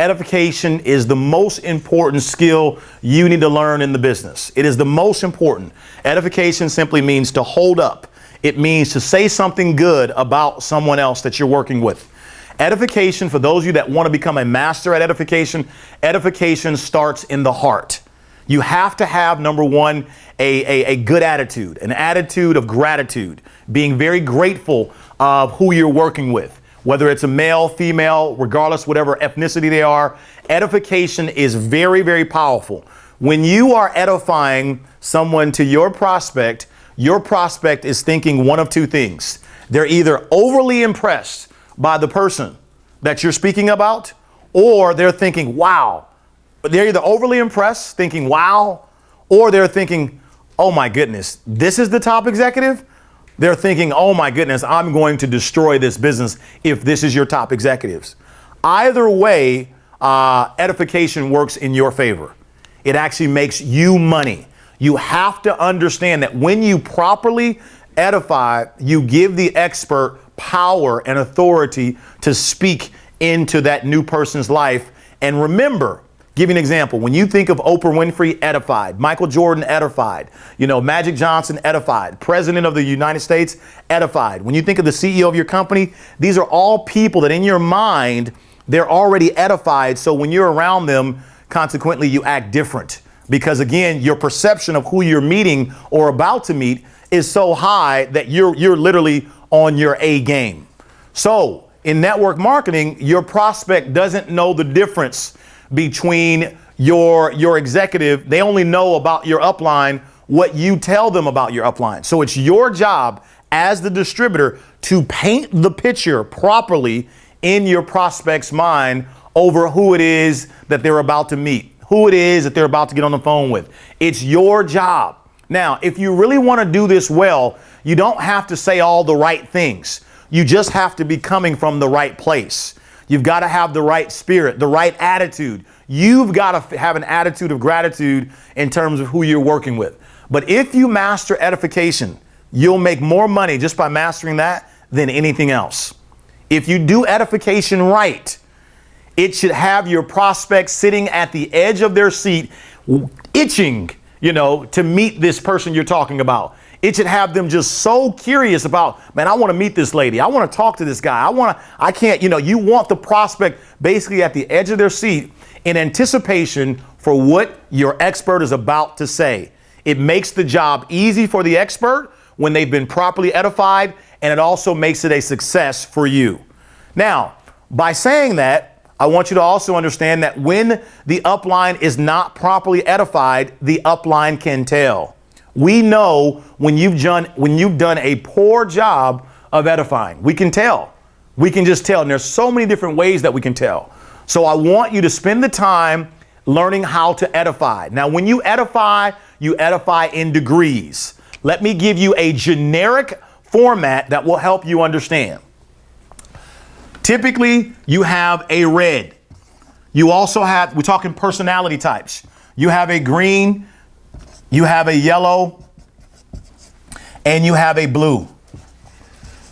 edification is the most important skill you need to learn in the business. It is the most important. Edification simply means to hold up. It means to say something good about someone else that you're working with. Edification, for those of you that want to become a master at edification, edification starts in the heart. You have to have, number one, a good attitude, an attitude of gratitude, being very grateful of who you're working with, whether it's a male, female, regardless, whatever ethnicity they are. Edification is very, very powerful. When you are edifying someone to your prospect is thinking one of two things. They're either overly impressed by the person that you're speaking about, or they're thinking, wow. They're either overly impressed, thinking, wow, or they're thinking, oh my goodness, this is the top executive. They're thinking, oh my goodness, I'm going to destroy this business if this is your top executives. Either way, edification works in your favor. It actually makes you money. You have to understand that when you properly edify, you give the expert power and authority to speak into that new person's life. And remember, give you an example. When you think of Oprah Winfrey, edified, Michael Jordan, edified, Magic Johnson, edified, President of the United States, edified. When you think of the CEO of your company, these are all people that in your mind, they're already edified. So when you're around them, consequently, you act different because, again, your perception of who you're meeting or about to meet is so high that you're literally on your A game. So in network marketing, your prospect doesn't know the difference between your executive. They only know about your upline what you tell them about your upline. So it's your job as the distributor to paint the picture properly in your prospect's mind over who it is that they're about to meet, who it is that they're about to get on the phone with. It's your job. Now, if you really want to do this well, you don't have to say all the right things. You just have to be coming from the right place. You've got to have the right spirit, the right attitude. You've got to have an attitude of gratitude in terms of who you're working with. But if you master edification, you'll make more money just by mastering that than anything else. If you do edification right, it should have your prospects sitting at the edge of their seat, itching, to meet this person you're talking about. It should have them just so curious about, man, I want to meet this lady. I want to talk to this guy. You want the prospect basically at the edge of their seat in anticipation for what your expert is about to say. It makes the job easy for the expert when they've been properly edified, and it also makes it a success for you. Now, by saying that, I want you to also understand that when the upline is not properly edified, the upline can tell. We know when you've done a poor job of edifying. We can tell. We can just tell. And there's so many different ways that we can tell. So I want you to spend the time learning how to edify. Now, when you edify in degrees. Let me give you a generic format that will help you understand. Typically, you have a red. You also have, we're talking personality types. You have a green, you have a yellow, and you have a blue.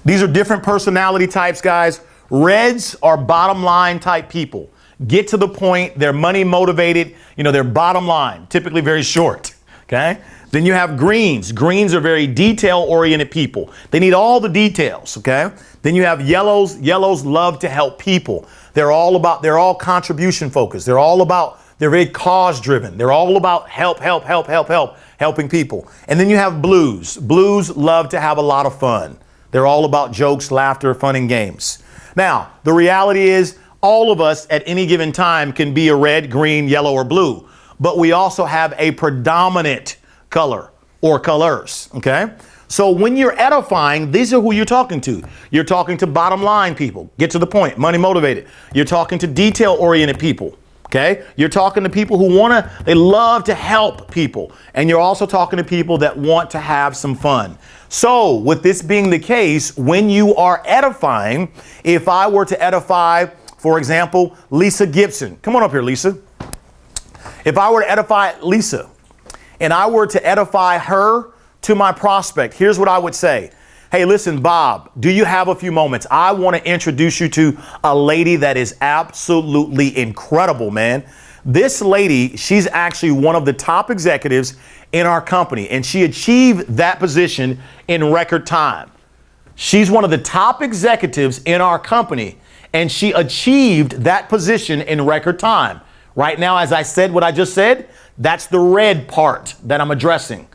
These are different personality types, guys. Reds are bottom line type people. Get to the point. They're money motivated. They're bottom line, typically very short. Okay. Then you have greens. Greens are very detail oriented people. They need all the details. Okay. Then you have yellows. Yellows love to help people. They're all contribution focused. They're very cause driven. They're all about helping people. And then you have blues. Blues love to have a lot of fun. They're all about jokes, laughter, fun, and games. Now, the reality is all of us at any given time can be a red, green, yellow, or blue. But we also have a predominant color or colors. Okay. So when you're edifying, these are who you're talking to. You're talking to bottom line people. Get to the point. Money motivated. You're talking to detail oriented people. Okay. You're talking to people who they love to help people. And you're also talking to people that want to have some fun. So with this being the case, when you are edifying, if I were to edify, for example, Lisa Gibson, come on up here, Lisa. If I were to edify Lisa and I were to edify her to my prospect, here's what I would say. Hey, listen, Bob, do you have a few moments? I want to introduce you to a lady that is absolutely incredible, man. This lady, she's actually one of the top executives in our company, and she achieved that position in record time. She's one of the top executives in our company, and she achieved that position in record time. Right now, as I said what I just said, that's the red part that I'm addressing.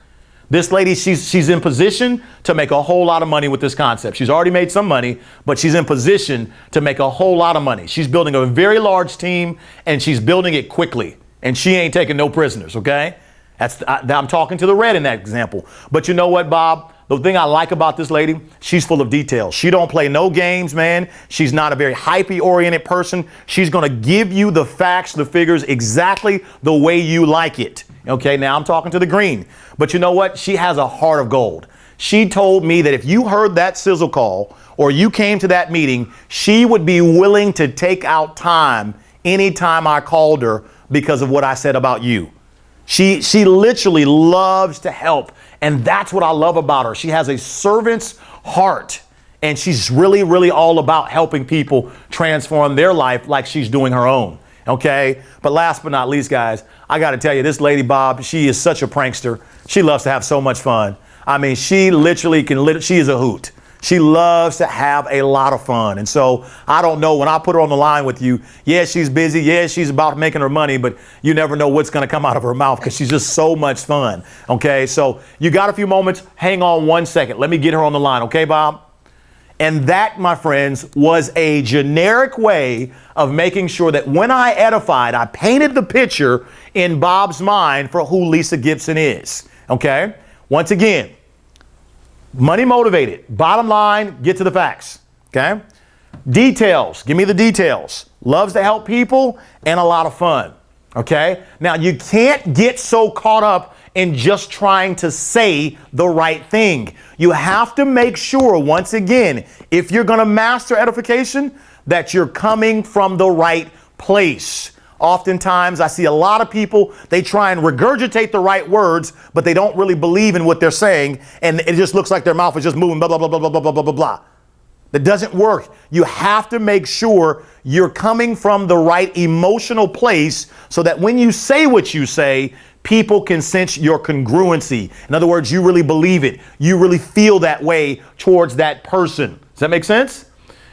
This lady, she's in position to make a whole lot of money with this concept. She's already made some money, but she's in position to make a whole lot of money. She's building a very large team, and she's building it quickly. And she ain't taking no prisoners, okay? I'm talking to the red in that example. But you know what, Bob? The thing I like about this lady, she's full of details. She don't play no games, man. She's not a very hype-oriented person. She's going to give you the facts, the figures, exactly the way you like it. Okay, now I'm talking to the green. But you know what? She has a heart of gold. She told me that if you heard that sizzle call or you came to that meeting, she would be willing to take out time anytime I called her because of what I said about you. She literally loves to help. And that's what I love about her. She has a servant's heart, and she's really, really all about helping people transform their life like she's doing her own. Okay. But last but not least, guys, I got to tell you, this lady, Bob, she is such a prankster. She loves to have so much fun. I mean, she literally she is a hoot. She loves to have a lot of fun. And so I don't know, when I put her on the line with you, yeah, she's busy. Yeah, she's about making her money, but you never know what's going to come out of her mouth because she's just so much fun. Okay. So you got a few moments. Hang on 1 second. Let me get her on the line. Okay, Bob? And that, my friends, was a generic way of making sure that when I edified, I painted the picture in Bob's mind for who Lisa Gibson is. Okay. Once again, money motivated. Bottom line, get to the facts. Okay. Details. Give me the details. Loves to help people and a lot of fun. Okay. Now, you can't get so caught up in just trying to say the right thing. You have to make sure, once again, if you're going to master edification, that you're coming from the right place. Oftentimes, I see a lot of people, they try and regurgitate the right words, but they don't really believe in what they're saying. And it just looks like their mouth is just moving, blah, blah, blah, blah, blah, blah, blah, blah, blah. That doesn't work. You have to make sure you're coming from the right emotional place so that when you say what you say, people can sense your congruency. In other words, you really believe it. You really feel that way towards that person. Does that make sense?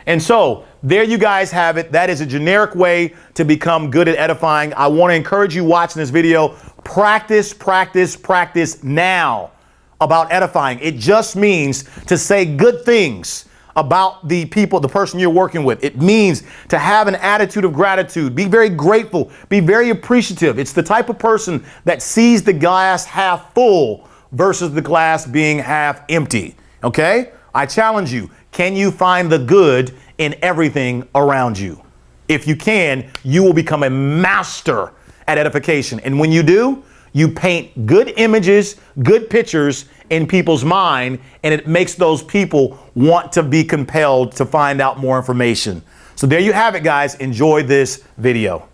And so there you guys have it. That is a generic way to become good at edifying. I want to encourage you watching this video. Practice, practice, practice now about edifying. It just means to say good things about the people, the person you're working with. It means to have an attitude of gratitude. Be very grateful. Be very appreciative. It's the type of person that sees the glass half full versus the glass being half empty. Okay? I challenge you. Can you find the good in everything around you? If you can, you will become a master at edification. And when you do, you paint good images, good pictures in people's mind, and it makes those people want to be compelled to find out more information. So there you have it, guys. Enjoy this video.